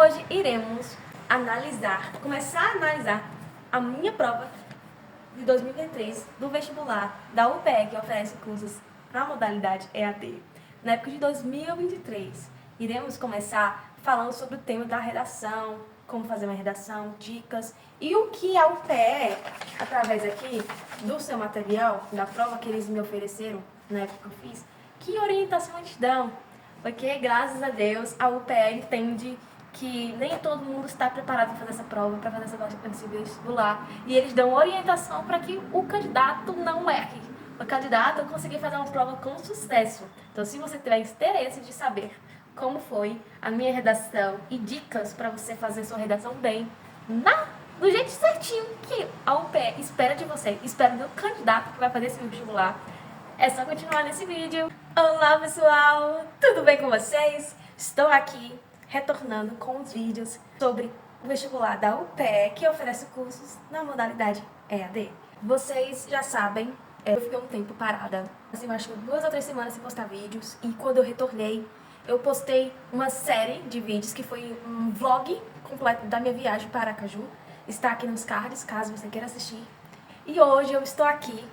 Hoje iremos começar a analisar a minha prova de 2023 do vestibular da UPE, que oferece cursos na modalidade EAD. Na época de 2023, iremos começar falando sobre o tema da redação, como fazer uma redação, dicas e o que a UPE, através aqui do seu material, da prova que eles me ofereceram na época que eu fiz, que orientação eles dão. Porque, graças a Deus, a UPE entende que nem todo mundo está preparado para fazer essa prova, para fazer esse vestibular. E eles dão orientação para que o candidato não erre. O candidato conseguir fazer uma prova com sucesso. Então, se você tiver interesse de saber como foi a minha redação e dicas para você fazer sua redação bem, do jeito certinho que a UPE espera de você, espera do candidato que vai fazer esse vestibular, é só continuar nesse vídeo. Olá pessoal, tudo bem com vocês? Estou aqui retornando com os vídeos sobre o vestibular da UPE, que oferece cursos na modalidade EAD. Vocês já sabem, eu fiquei um tempo parada, assim, eu acho 2 ou 3 semanas sem postar vídeos, e quando eu retornei, eu postei uma série de vídeos que foi um vlog completo da minha viagem para Aracaju. Está aqui nos cards, caso você queira assistir. E hoje eu estou aqui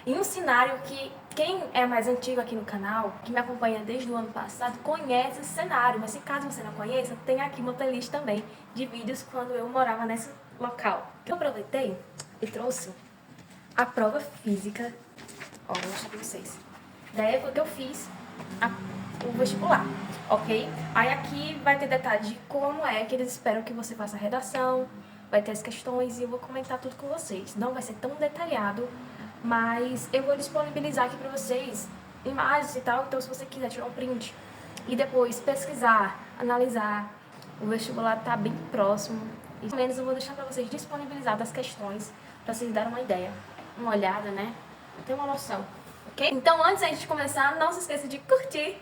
em um cenário que quem é mais antigo aqui no canal, que me acompanha desde o ano passado, conhece esse cenário. Mas se caso você não conheça, tem aqui uma playlist também de vídeos quando eu morava nesse local. Eu aproveitei e trouxe a prova física, ó, vou mostrar pra vocês, da época que eu fiz o vestibular, ok? Aí aqui vai ter detalhes de como é que eles esperam que você faça a redação, vai ter as questões e eu vou comentar tudo com vocês. Não vai ser tão detalhado, mas eu vou disponibilizar aqui pra vocês imagens e tal, então se você quiser tirar um print e depois pesquisar, analisar, o vestibular tá bem próximo, e pelo menos eu vou deixar pra vocês disponibilizadas as questões, pra vocês darem uma ideia, uma olhada, né? Ter uma noção, ok? Então antes da gente começar, não se esqueça de curtir,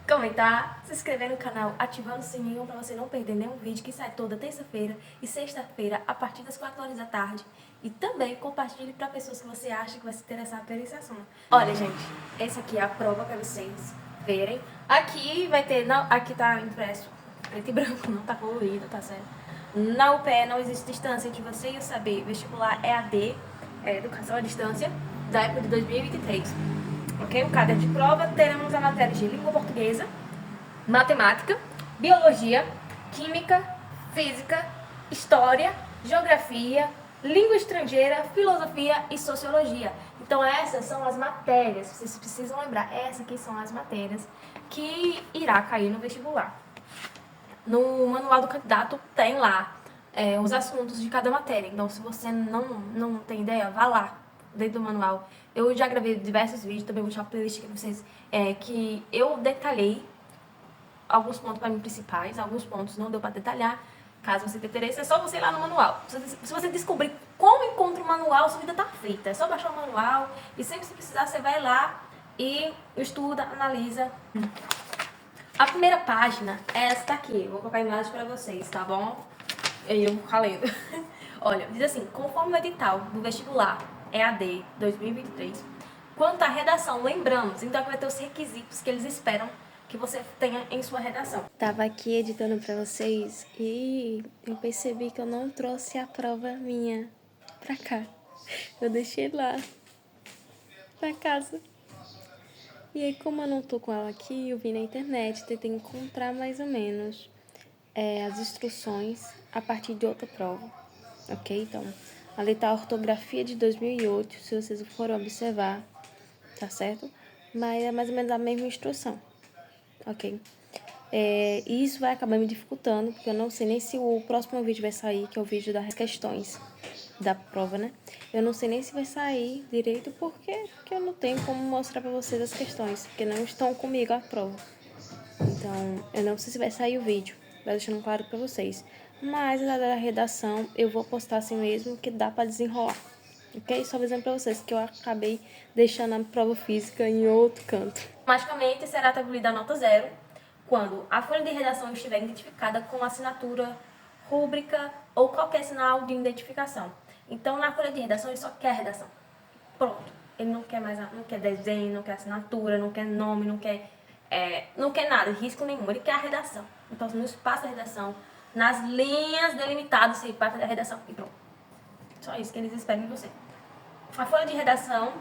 comentar, se inscrever no canal, ativando o sininho para você não perder nenhum vídeo que sai toda terça-feira e sexta-feira a partir das 4 horas da tarde. E também compartilhe para pessoas que você acha que vai se interessar por esse assunto. Olha, gente, essa aqui é a prova para vocês verem. Aqui vai ter, não, aqui tá impresso preto e branco, não tá colorido, tá certo? Na UPE não existe distância entre você e o saber. Vestibular EAD, Educação à Distância, da época de 2023. Ok? O caderno de prova, teremos a matéria de língua portuguesa, matemática, biologia, química, física, história, geografia, língua estrangeira, filosofia e sociologia. Então essas são as matérias, vocês precisam lembrar, essas aqui são as matérias que irá cair no vestibular. No manual do candidato tem lá os assuntos de cada matéria, então se você não tem ideia, vá lá dentro do manual. Eu já gravei diversos vídeos, também vou deixar uma playlist aqui pra vocês, que eu detalhei alguns pontos para mim principais, alguns pontos não deu para detalhar. Caso você tenha interesse, é só você ir lá no manual. Se você descobrir como encontra o manual, sua vida tá feita. É só baixar o manual e sempre que precisar, você vai lá e estuda, analisa. A primeira página é esta aqui. Eu vou colocar a imagem para vocês, tá bom? Eu vou ficar lendo. Olha, diz assim: conforme o edital do vestibular EAD 2023, quanto à redação, lembramos, então aqui vai ter os requisitos que eles esperam que você tenha em sua redação. Tava aqui editando pra vocês e eu percebi que eu não trouxe a prova minha pra cá. Eu deixei lá, pra casa. E aí, como eu não tô com ela aqui, eu vi na internet, tentei encontrar mais ou menos as instruções a partir de outra prova, ok? Então, ali tá a ortografia de 2008, se vocês forem observar, tá certo? Mas é mais ou menos a mesma instrução, ok? E isso vai acabar me dificultando, porque eu não sei nem se o próximo vídeo vai sair, que é o vídeo das questões da prova, né? Eu não sei nem se vai sair direito, porque eu não tenho como mostrar pra vocês as questões, porque não estão comigo a prova. Então, eu não sei se vai sair o vídeo, vai deixando claro pra vocês. Mas a da redação eu vou postar assim mesmo, que dá pra desenrolar. Ok? Só avisando pra vocês que eu acabei deixando a prova física em outro canto. Automaticamente será atribuída a nota 0 quando a folha de redação estiver identificada com assinatura, rúbrica ou qualquer sinal de identificação. Então, na folha de redação, ele só quer redação. Pronto. Ele não quer mais, não quer desenho, não quer assinatura, não quer nome, não quer nada, risco nenhum. Ele quer a redação. Então, no espaço da redação, nas linhas delimitadas, você vai fazer a redação e pronto. Só isso que eles esperam de você. A folha de redação,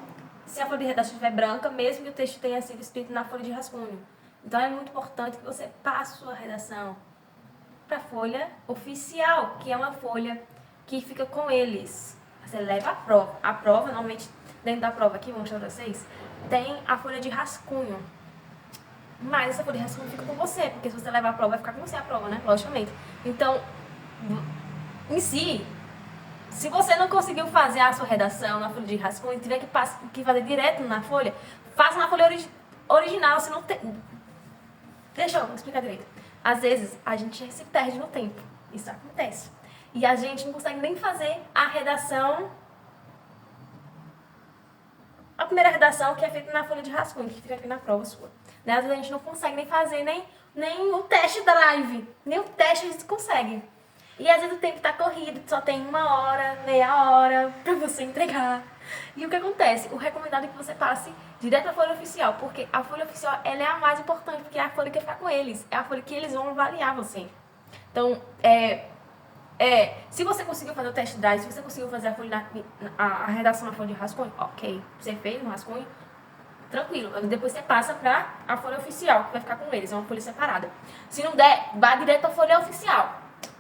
se a folha de redação estiver branca, mesmo que o texto tenha sido escrito na folha de rascunho. Então é muito importante que você passe sua redação para a folha oficial, que é uma folha que fica com eles. Você leva a prova. A prova, normalmente, dentro da prova aqui, vou mostrar para vocês, tem a folha de rascunho. Mas essa folha de rascunho fica com você, porque se você levar a prova, vai ficar com você a prova, né? Logicamente. Então, em si, se você não conseguiu fazer a sua redação na folha de rascunho e tiver que fazer direto na folha, faça na folha original, se não tem... Deixa eu explicar direito. Às vezes, a gente se perde no tempo. Isso acontece. E a gente não consegue nem fazer a redação... A primeira redação que é feita na folha de rascunho, que fica aqui na prova sua. Né? Às vezes a gente não consegue nem fazer nem o teste drive. Nem o teste a gente consegue. E às vezes o tempo tá corrido, só tem 1 hora, meia hora pra você entregar. E o que acontece? O recomendado é que você passe direto à folha oficial, porque a folha oficial ela é a mais importante, porque é a folha que fica com eles. É a folha que eles vão avaliar você. Então, se você conseguiu fazer o test drive, se você conseguiu fazer a redação na folha de rascunho, ok. Você fez no rascunho, tranquilo. Depois você passa pra a folha oficial, que vai ficar com eles, é uma folha separada. Se não der, vá direto à folha oficial.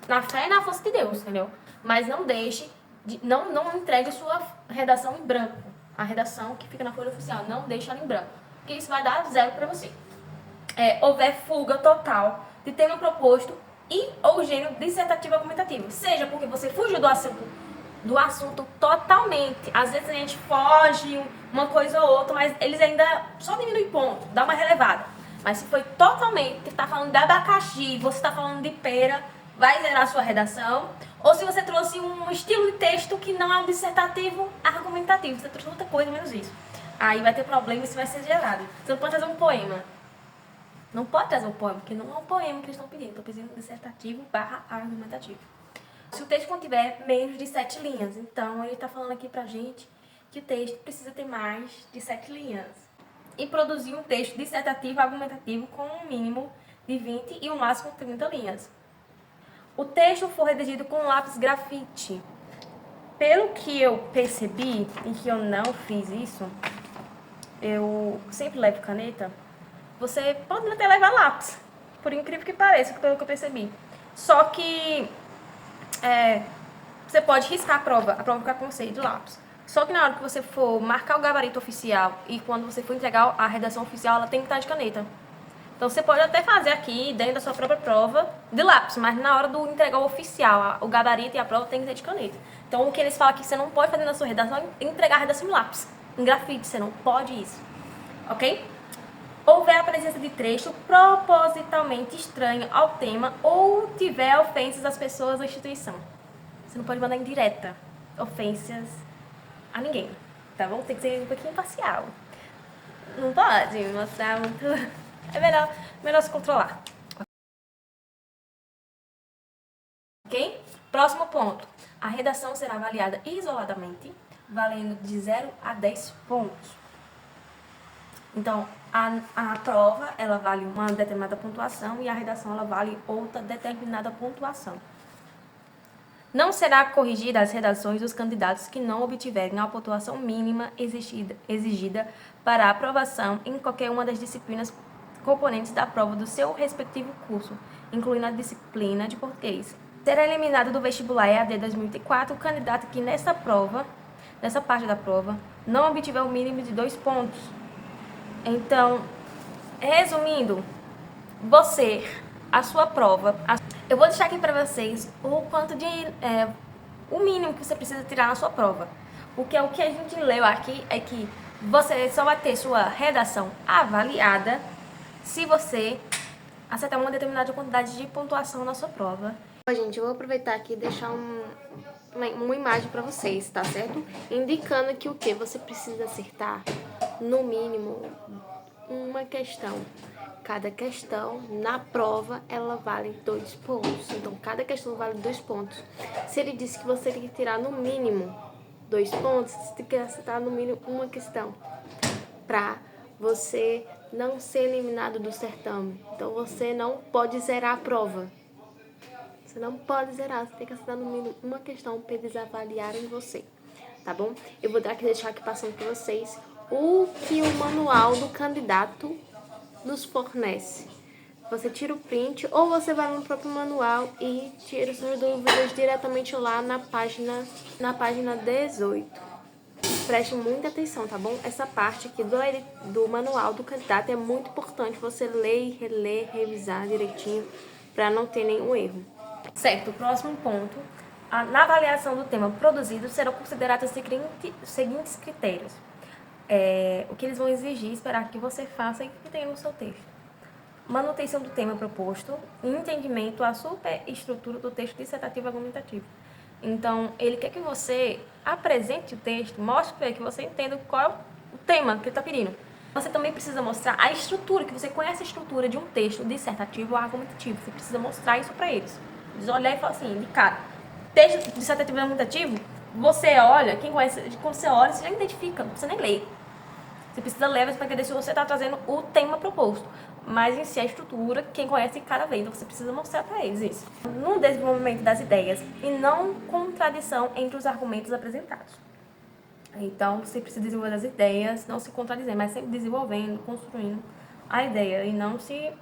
Na fé e na força de Deus, entendeu? Mas não deixe, não entregue a sua redação em branco. A redação que fica na folha oficial, não deixe ela em branco. Porque isso vai dar 0 pra você. Houver fuga total de tema proposto e ou gênero dissertativo argumentativo. Seja porque você fugiu do assunto totalmente. Às vezes a gente foge uma coisa ou outra, mas eles ainda só diminuem ponto, dá uma relevada. Mas se foi totalmente, tá falando de abacaxi, você tá falando de pera, vai zerar a sua redação. Ou se você trouxe um estilo de texto que não é um dissertativo argumentativo, você trouxe outra coisa menos isso. Aí vai ter problema e isso vai ser gerado. Você não pode trazer um poema. Não pode trazer um poema, porque não é um poema que eles estão pedindo. Estão pedindo um dissertativo / argumentativo. Se o texto contiver menos de 7 linhas, então ele está falando aqui pra gente que o texto precisa ter mais de 7 linhas. E produzir um texto dissertativo argumentativo com um mínimo de 20 e um máximo de 30 linhas. O texto for redigido com lápis grafite. Pelo que eu percebi, e que eu não fiz isso, eu sempre levo caneta, você pode até levar lápis, por incrível que pareça, pelo que eu percebi. Só que você pode riscar a prova fica com você de lápis. Só que na hora que você for marcar o gabarito oficial e quando você for entregar a redação oficial, ela tem que estar de caneta. Então você pode até fazer aqui, dentro da sua própria prova, de lápis, mas na hora do entregar o oficial, o gabarito e a prova tem que ser de caneta. Então o que eles falam aqui, você não pode fazer na sua redação é entregar a redação em lápis, em grafite, você não pode isso. Ok? Houver a presença de trecho propositalmente estranho ao tema ou tiver ofensas às pessoas ou instituição. Você não pode mandar em direta ofensas a ninguém, tá bom? Tem que ser um pouquinho imparcial. Não pode mostrar muito... É melhor se controlar. Ok? Próximo ponto. A redação será avaliada isoladamente, valendo de 0 a 10 pontos. Então, a prova, ela vale uma determinada pontuação e a redação, ela vale outra determinada pontuação. Não será corrigida as redações dos candidatos que não obtiverem a pontuação mínima exigida para a aprovação em qualquer uma das disciplinas componentes da prova do seu respectivo curso, incluindo a disciplina de português. Será eliminado do vestibular EAD 2004 o candidato que nessa parte da prova, não obtiver o mínimo de 2 pontos. Então, resumindo, a sua prova, eu vou deixar aqui para vocês o quanto o mínimo que você precisa tirar na sua prova. Porque o que a gente leu aqui é que você só vai ter sua redação avaliada se você acertar uma determinada quantidade de pontuação na sua prova. Gente, eu vou aproveitar aqui e deixar uma imagem para vocês, tá certo? Indicando que o que você precisa acertar, no mínimo, uma questão. Cada questão, na prova, ela vale 2 pontos. Então, cada questão vale 2 pontos. Se ele disse que você tem que tirar no mínimo 2 pontos, você tem que acertar no mínimo uma questão. Pra você não ser eliminado do certame. Então, você não pode zerar a prova. Você não pode zerar, você tem que acertar no mínimo uma questão para eles avaliarem você, tá bom? Eu vou deixar aqui passando para vocês o que o manual do candidato nos fornece. Você tira o print ou você vai no próprio manual e tira suas dúvidas diretamente lá na página 18. Preste muita atenção, tá bom? Essa parte aqui do manual do candidato é muito importante você ler, reler, revisar direitinho para não ter nenhum erro. Certo, o próximo ponto. Na avaliação do tema produzido serão considerados os seguintes critérios. O que eles vão exigir, esperar que você faça e que tenha no seu texto. Manutenção do tema proposto e entendimento à superestrutura do texto dissertativo argumentativo. Então, ele quer que você apresente o texto, mostre para ele que você entenda qual é o tema que ele está pedindo. Você também precisa mostrar a estrutura, que você conhece a estrutura de um texto dissertativo ou argumentativo. Você precisa mostrar isso para eles. Eles olhar e falar assim, de cara, texto dissertativo e argumentativo, você olha, quem conhece, quando você olha, você já identifica, não precisa nem ler. Você precisa ler para entender se você está trazendo o tema proposto. Mas em si a estrutura, quem conhece cada vez, então você precisa mostrar para eles isso. No desenvolvimento das ideias e não contradição entre os argumentos apresentados. Então você precisa desenvolver as ideias, não se contradizer, mas sempre desenvolvendo, construindo a ideia e não se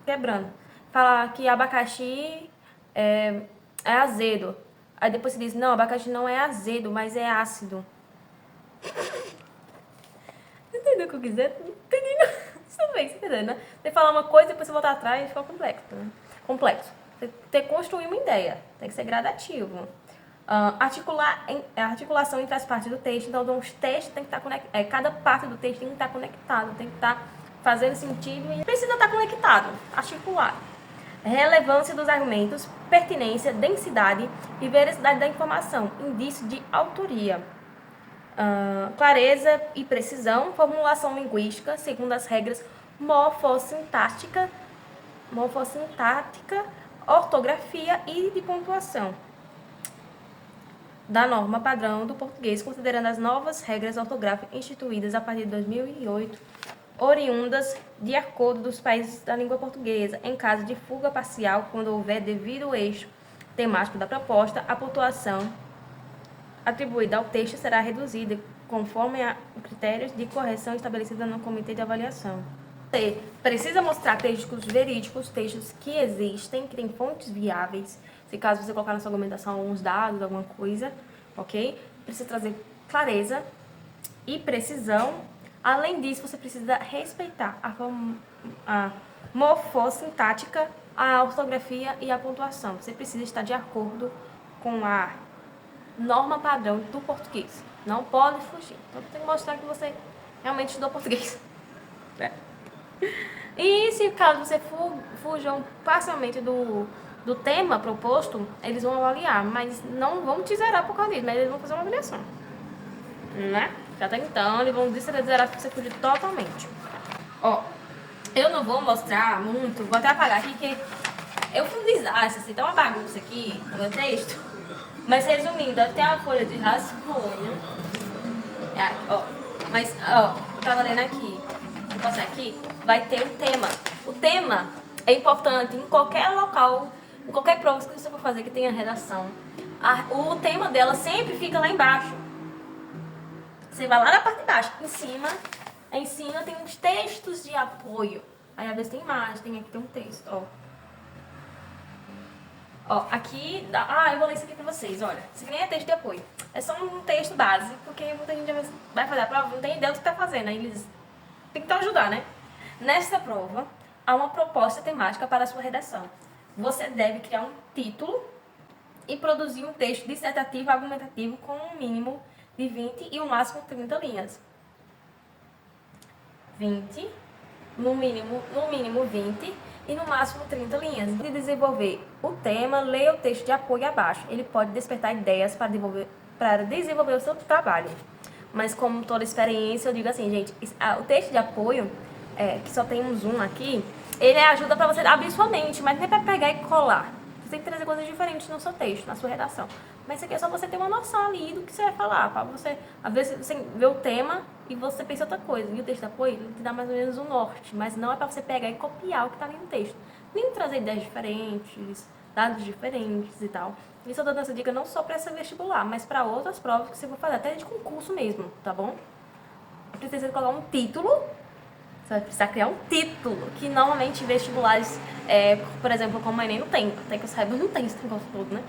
quebrando. Falar que abacaxi é azedo. Aí depois você diz, não, abacaxi não é azedo, mas é ácido. Entendeu o que eu quiser? Não entendi não. Você entendeu, né? Você falar uma coisa e depois você voltar atrás e fica complexo, né? Complexo. Você tem que construir uma ideia. Tem que ser gradativo. Articulação entre as partes do texto. Então, os textos tem que estar conectados. Cada parte do texto tem que estar conectado. Tem que estar fazendo sentido e precisa estar conectado. Articulado. Relevância dos argumentos, pertinência, densidade e veracidade da informação. Indício de autoria. Clareza e precisão, formulação linguística, segundo as regras morfossintática, ortografia e de pontuação da norma padrão do português, considerando as novas regras ortográficas instituídas a partir de 2008, oriundas de acordo dos países da língua portuguesa. Em caso de fuga parcial, quando houver devido eixo temático da proposta, a pontuação atribuída ao texto será reduzida conforme a critérios de correção estabelecidos no comitê de avaliação. Você precisa mostrar textos verídicos, textos que existem, que têm fontes viáveis. Se caso você colocar na sua argumentação alguns dados, alguma coisa, ok? Precisa trazer clareza e precisão. Além disso, você precisa respeitar a morfossintática, a ortografia e a pontuação. Você precisa estar de acordo com a norma padrão do português. Não pode fugir. Então tem que mostrar que você realmente estudou português. E se caso você fujam parcialmente do tema proposto, eles vão avaliar, mas não vão te zerar por causa disso, mas eles vão fazer uma avaliação. Né? Até então, eles vão zerar se você fugir totalmente. Ó, eu não vou mostrar muito, vou até apagar aqui, que eu fui um desastre, assim, tá uma bagunça aqui no meu texto. Mas resumindo, até a folha de rascunho. Mas, eu tava lendo aqui. Vou passar aqui. Vai ter um tema. O tema é importante em qualquer local, em qualquer prova que você for fazer que tenha redação. O tema dela sempre fica lá embaixo. Você vai lá na parte de baixo. Em cima tem uns textos de apoio. Aí às vezes tem imagem, aqui tem um texto, ó. Ó, aqui, eu vou ler isso aqui pra vocês, olha. Isso aqui nem é texto de apoio. É só um texto básico, porque muita gente vai fazer a prova, não tem ideia do que tá fazendo. Aí eles tem que ajudar, né? Nesta prova, há uma proposta temática para a sua redação. Você deve criar um título e produzir um texto dissertativo argumentativo com um mínimo de 20 e um máximo 30 linhas. 20, no mínimo 20 e no máximo 30 linhas. De desenvolver o tema, leia o texto de apoio abaixo. Ele pode despertar ideias para desenvolver o seu trabalho. Mas como toda experiência, eu digo assim, gente, o texto de apoio, que só tem um zoom aqui, ele ajuda para você abrir sua mente, mas não é para pegar e colar. Você tem que trazer coisas diferentes no seu texto, na sua redação. Mas isso aqui é só você ter uma noção ali do que você vai falar. Para você, às vezes, você vê o tema e você pensa outra coisa. E o texto de apoio ele te dá mais ou menos um norte. Mas não é para você pegar e copiar o que está ali no texto. Nem trazer ideias diferentes, dados diferentes e tal. Isso eu tô dando essa dica não só para esse vestibular, mas para outras provas que você vai fazer, até de concurso mesmo, tá bom? Precisa colocar um título, você vai precisar criar um título, que normalmente vestibulares, por exemplo, como o Enem não tem, até que eu saiba, não tem esse negócio todo, né?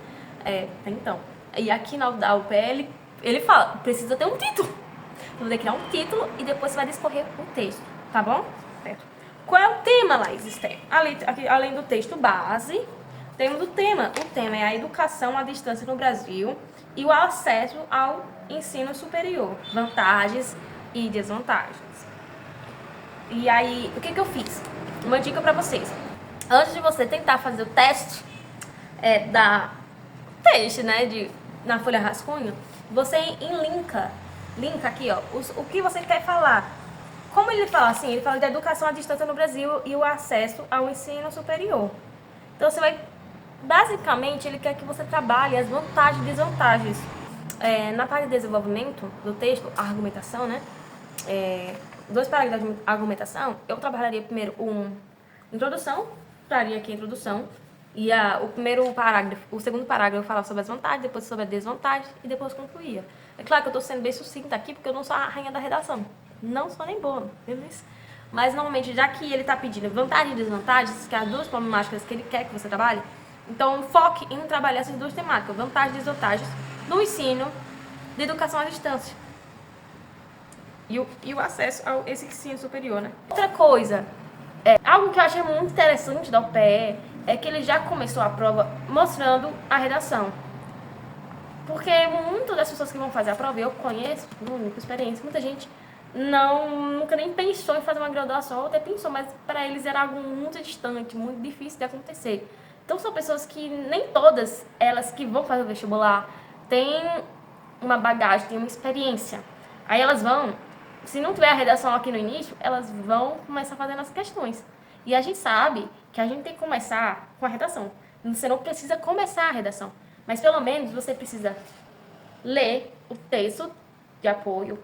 Tem então. E aqui na UPL, ele fala, precisa ter um título. Você vai criar um título e depois você vai discorrer o texto, tá bom? Certo. Qual é o tema, Laís Esther? Além do texto base, temos o tema. O tema é a educação à distância no Brasil e o acesso ao ensino superior. Vantagens e desvantagens. E aí, o que eu fiz? Uma dica pra vocês. Antes de você tentar fazer o teste né, na folha rascunho, você linka aqui, ó, o que você quer falar. Como ele fala assim? Ele fala de educação à distância no Brasil e o acesso ao ensino superior. Então, você vai... Basicamente, ele quer que você trabalhe as vantagens e desvantagens. Na parte de desenvolvimento do texto, a argumentação, né? 2 parágrafos de argumentação, eu trabalharia primeiro introdução, traria aqui a introdução, e o segundo parágrafo eu falava sobre as vantagens, depois sobre as desvantagens, e depois concluía. É claro que eu estou sendo bem sucinta aqui, porque eu não sou a rainha da redação. Não sou nem boa, beleza? Mas, normalmente, já que ele está pedindo vantagens e desvantagens, que é as 2 problemáticas que ele quer que você trabalhe, então foque em trabalhar essas 2 temáticas, vantagens e desvantagens, no ensino de educação à distância. E o acesso a esse ensino superior, né? Outra coisa, algo que eu achei muito interessante da UPE é que ele já começou a prova mostrando a redação. Porque muitas das pessoas que vão fazer a prova, eu conheço, com experiência, muita gente nunca nem pensou em fazer uma graduação, ou até pensou, mas para eles era algo muito distante, muito difícil de acontecer. Então são pessoas que nem todas elas que vão fazer o vestibular têm uma bagagem, têm uma experiência. Aí elas vão... Se não tiver a redação aqui no início, elas vão começar fazendo as questões. E a gente sabe que a gente tem que começar com a redação. Você não precisa começar a redação, mas pelo menos você precisa ler o texto de apoio,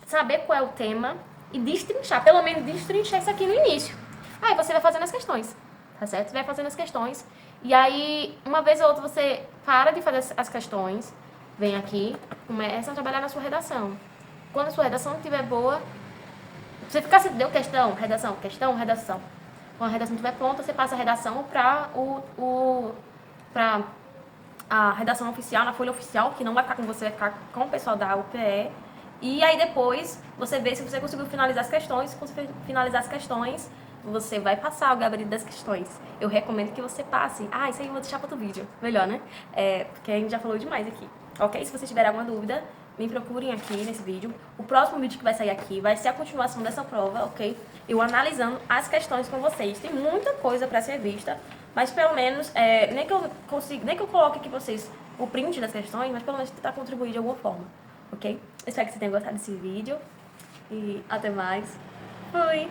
saber qual é o tema e destrinchar, pelo menos destrinchar isso aqui no início. Aí você vai fazendo as questões, tá certo? Você vai fazendo as questões e aí, uma vez ou outra, você para de fazer as questões, vem aqui, começa a trabalhar na sua redação. Quando a sua redação estiver boa, você fica assim, deu questão, redação. Quando a redação estiver pronta, você passa a redação para a redação oficial, na folha oficial, que não vai ficar com você, vai ficar com o pessoal da UPE. E aí depois, você vê se você conseguiu finalizar as questões. Quando você finalizar as questões, você vai passar o gabarito das questões. Eu recomendo que você passe. Isso aí eu vou deixar para outro vídeo. Melhor, né? Porque a gente já falou demais aqui. Ok? Se você tiver alguma dúvida, me procurem aqui nesse vídeo. O próximo vídeo que vai sair aqui vai ser a continuação dessa prova, ok? Eu analisando as questões com vocês. Tem muita coisa para ser vista, mas pelo menos, nem que eu coloque aqui pra vocês o print das questões, mas pelo menos tentar contribuir de alguma forma, ok? Espero que você tenha gostado desse vídeo e até mais. Fui!